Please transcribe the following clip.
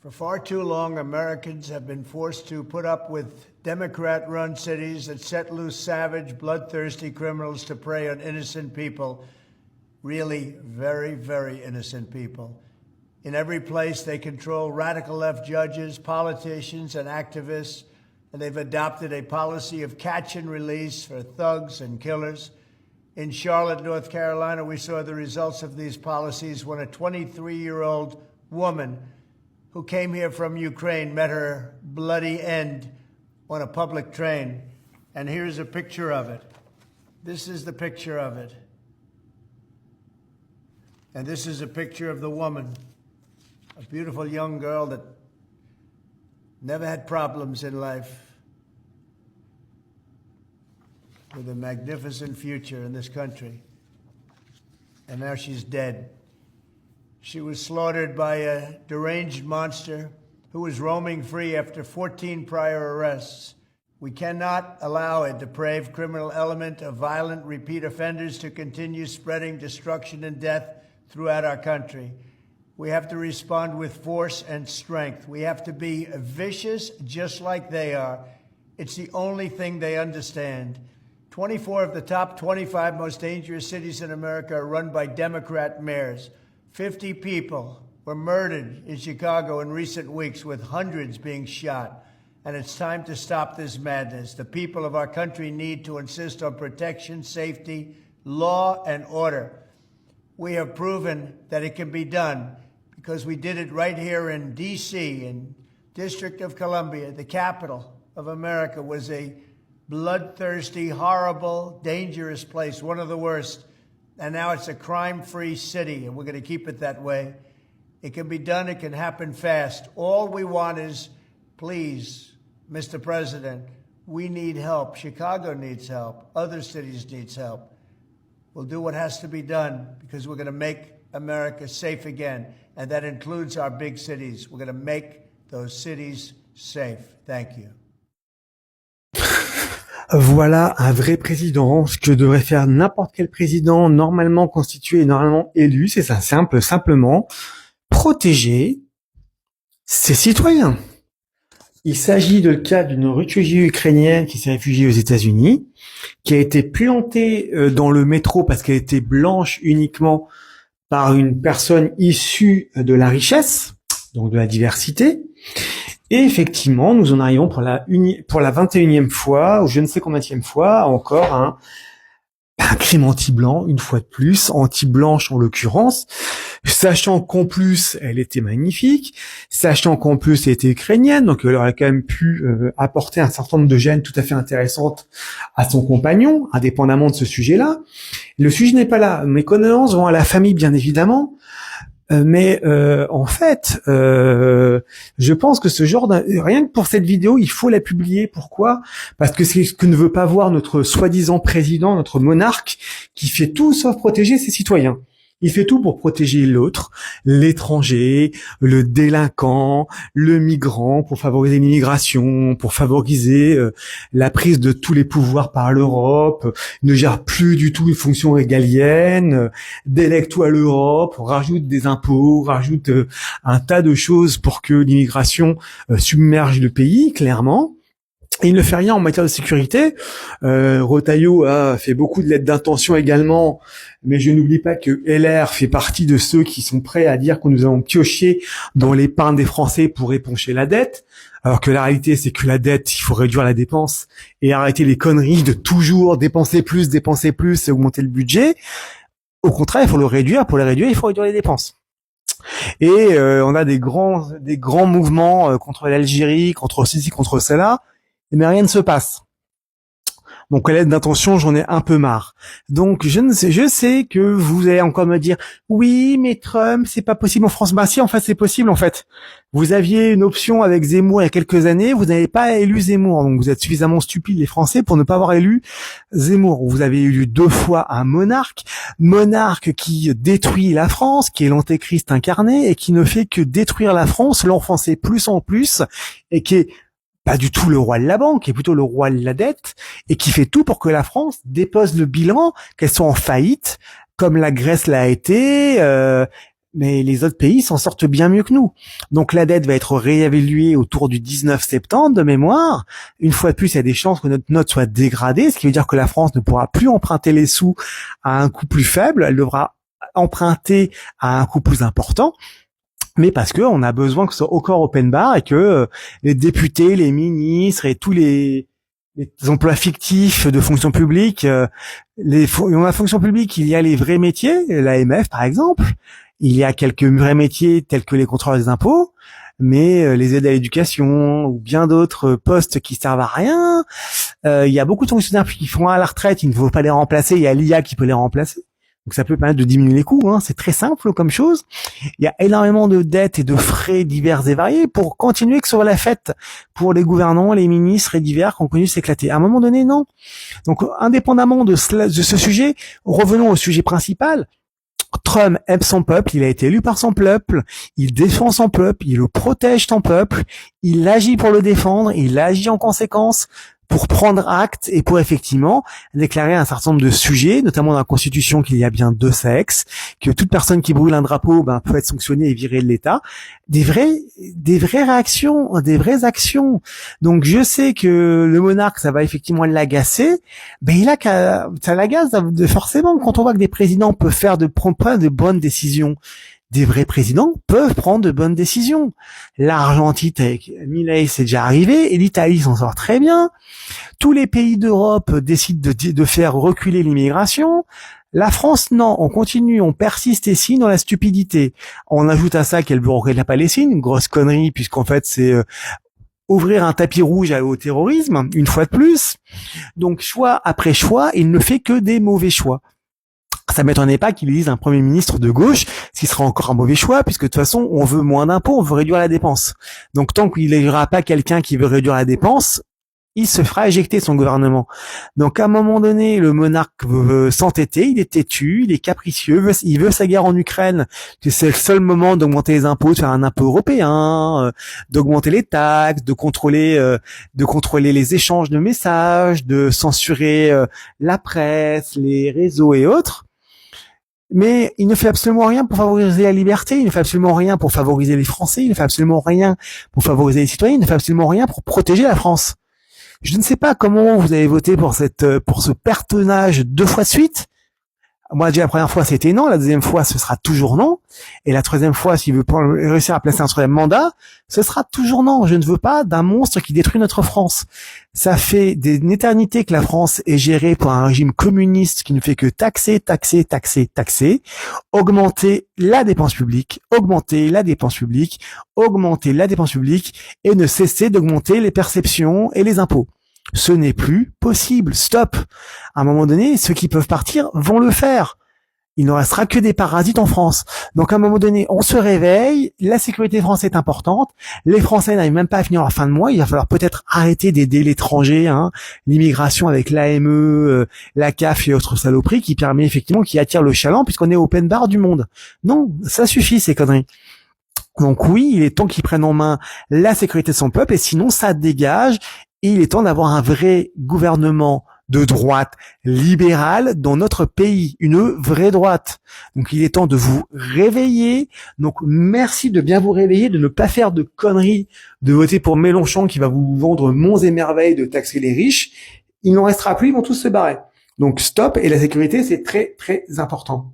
For far too long, Americans have been forced to put up with Democrat-run cities that set loose savage, bloodthirsty criminals to prey on innocent people, really very, very innocent people. In every place, they control radical left judges, politicians, and activists, and they've adopted a policy of catch and release for thugs and killers. In Charlotte, North Carolina, we saw the results of these policies when a 23-year-old woman who came here from Ukraine met her bloody end on a public train. And here's a picture of it. This is the picture of it. And this is a picture of the woman, a beautiful young girl that never had problems in life, with a magnificent future in this country. And now she's dead. She was slaughtered by a deranged monster who was roaming free after 14 prior arrests. We cannot allow a depraved criminal element of violent repeat offenders to continue spreading destruction and death throughout our country. We have to respond with force and strength. We have to be vicious just like they are. It's the only thing they understand. 24 of the top 25 most dangerous cities in America are run by Democrat mayors. 50 people were murdered in Chicago in recent weeks, with hundreds being shot. And it's time to stop this madness. The people of our country need to insist on protection, safety, law, and order. We have proven that it can be done because we did it right here in D.C., in District of Columbia. The capital of America was a bloodthirsty, horrible, dangerous place, one of the worst. And now it's a crime-free city, and we're going to keep it that way. It can be done. It can happen fast. All we want is, please, Mr. President, we need help. Chicago needs help. Other cities need help. We'll do what has to be done because we're going to make America safe again, and that includes our big cities. We're going to make those cities safe. Thank you. Voilà un vrai président, ce que devrait faire n'importe quel président normalement constitué et normalement élu, c'est ça, simple, simplement protéger ses citoyens. Il s'agit de le cas d'une réfugiée ukrainienne qui s'est réfugiée aux États-Unis, qui a été plantée dans le métro parce qu'elle était blanche uniquement par une personne issue de la richesse, donc de la diversité. Et effectivement, nous en arrivons pour la 21e fois, ou je ne sais combienième fois, encore un crime anti-blanc, une fois de plus, anti-blanche en l'occurrence, sachant qu'en plus, elle était magnifique, sachant qu'en plus, elle était ukrainienne, donc elle aurait quand même pu apporter un certain nombre de gènes tout à fait intéressantes à son compagnon, indépendamment de ce sujet-là. Le sujet n'est pas là. Mes condoléances vont à la famille, bien évidemment. Mais en fait, je pense que ce genre rien que pour cette vidéo, il faut la publier. Pourquoi ? Parce que c'est ce que ne veut pas voir notre soi-disant président, notre monarque, qui fait tout sauf protéger ses citoyens. Il fait tout pour protéger l'autre, l'étranger, le délinquant, le migrant, pour favoriser l'immigration, pour favoriser la prise de tous les pouvoirs par l'Europe. Il ne gère plus du tout les fonctions régaliennes, délègue tout à l'Europe, rajoute des impôts, rajoute un tas de choses pour que l'immigration submerge le pays, clairement. Et il ne fait rien en matière de sécurité. Retailleau a fait beaucoup de lettres d'intention également, mais je n'oublie pas que LR fait partie de ceux qui sont prêts à dire que nous allons piocher dans l'épargne des Français pour époncher la dette, alors que la réalité c'est que la dette, il faut réduire la dépense et arrêter les conneries de toujours dépenser plus et augmenter le budget. Au contraire, il faut le réduire. Pour le réduire, il faut réduire les dépenses. Et on a des grands mouvements contre l'Algérie, contre ceci, contre cela. Mais rien ne se passe. Donc à l'aide d'intention, j'en ai un peu marre. Donc je sais que vous allez encore me dire oui, mais Trump, c'est pas possible en France. Bah si, en fait, c'est possible en fait. Vous aviez une option avec Zemmour il y a quelques années, vous n'avez pas élu Zemmour. Donc vous êtes suffisamment stupides les Français pour ne pas avoir élu Zemmour. Vous avez élu 2 fois un monarque qui détruit la France, qui est l'antéchrist incarné et qui ne fait que détruire la France, l'enfoncer plus en plus et qui est pas du tout le roi de la banque, qui est plutôt le roi de la dette, et qui fait tout pour que la France dépose le bilan, qu'elle soit en faillite, comme la Grèce l'a été, Mais les autres pays s'en sortent bien mieux que nous. Donc la dette va être réévaluée autour du 19 septembre de mémoire. Une fois de plus, il y a des chances que notre note soit dégradée, ce qui veut dire que la France ne pourra plus emprunter les sous à un coût plus faible. Elle devra emprunter à un coût plus important. Mais parce que on a besoin que ce soit encore open bar et que les députés, les ministres et tous les emplois fictifs de fonction publique, dans la fonction publique, il y a les vrais métiers, l'AMF par exemple. Il y a quelques vrais métiers tels que les contrôleurs des impôts, mais les aides à l'éducation ou bien d'autres postes qui servent à rien. Il y a beaucoup de fonctionnaires qui font à la retraite, il ne faut pas les remplacer, il y a l'IA qui peut les remplacer. Donc ça peut permettre de diminuer les coûts, hein. C'est très simple comme chose. Il y a énormément de dettes et de frais divers et variés pour continuer que sur la fête pour les gouvernants, les ministres et divers qui ont connu s'éclater. À un moment donné, non. Donc indépendamment de ce sujet, revenons au sujet principal. Trump aime son peuple, il a été élu par son peuple, il défend son peuple, il le protège son peuple, il agit pour le défendre, il agit en conséquence pour prendre acte et pour effectivement déclarer un certain nombre de sujets, notamment dans la Constitution qu'il y a bien 2 sexes, que toute personne qui brûle un drapeau peut être sanctionnée et virée de l'État. Des vraies réactions, des vraies actions. Donc je sais que le monarque, ça va effectivement l'agacer, ça l'agace forcément quand on voit que des présidents prendre pas de bonnes décisions. Des vrais présidents peuvent prendre de bonnes décisions. L'Argentine avec Milei, c'est déjà arrivé, et l'Italie s'en sort très bien. Tous les pays d'Europe décident de faire reculer l'immigration. La France, non, on continue, on persiste et signe dans la stupidité. On ajoute à ça qu'elle veut recréer la Palestine, une grosse connerie, puisqu'en fait c'est ouvrir un tapis rouge au terrorisme, une fois de plus. Donc choix après choix, il ne fait que des mauvais choix. Ça m'étonnerait pas qu'il élise un premier ministre de gauche, ce qui sera encore un mauvais choix, puisque de toute façon, on veut moins d'impôts, on veut réduire la dépense. Donc tant qu'il n'y aura pas quelqu'un qui veut réduire la dépense, il se fera éjecter de son gouvernement. Donc à un moment donné, le monarque veut s'entêter, il est têtu, il est capricieux, il veut sa guerre en Ukraine, que c'est le seul moment d'augmenter les impôts, de faire un impôt européen, d'augmenter les taxes, de contrôler les échanges de messages, de censurer la presse, les réseaux et autres. Mais il ne fait absolument rien pour favoriser la liberté, il ne fait absolument rien pour favoriser les Français, il ne fait absolument rien pour favoriser les citoyens, il ne fait absolument rien pour protéger la France. Je ne sais pas comment vous avez voté pour ce pertonnage 2 fois de suite. Moi, déjà, la première fois, c'était non. La deuxième fois, ce sera toujours non. Et la troisième fois, s'il veut réussir à placer un troisième mandat, ce sera toujours non. Je ne veux pas d'un monstre qui détruit notre France. Ça fait une éternité que la France est gérée par un régime communiste qui ne fait que taxer, augmenter la dépense publique, et ne cesser d'augmenter les perceptions et les impôts. Ce n'est plus possible. Stop. À un moment donné, ceux qui peuvent partir vont le faire. Il ne restera que des parasites en France. Donc à un moment donné, on se réveille, la sécurité française est importante, les Français n'arrivent même pas à finir leur fin de mois, il va falloir peut-être arrêter d'aider l'étranger, l'immigration avec l'AME, la CAF et autres saloperies qui permet effectivement, qui attire le chaland puisqu'on est open bar du monde. Non, ça suffit ces conneries. Donc oui, il est temps qu'ils prennent en main la sécurité de son peuple et sinon ça dégage. Et il est temps d'avoir un vrai gouvernement de droite libérale dans notre pays, une vraie droite. Donc il est temps de vous réveiller. Donc merci de bien vous réveiller, de ne pas faire de conneries, de voter pour Mélenchon qui va vous vendre monts et merveilles de taxer les riches. Il n'en restera plus, ils vont tous se barrer. Donc stop, et la sécurité c'est très très important.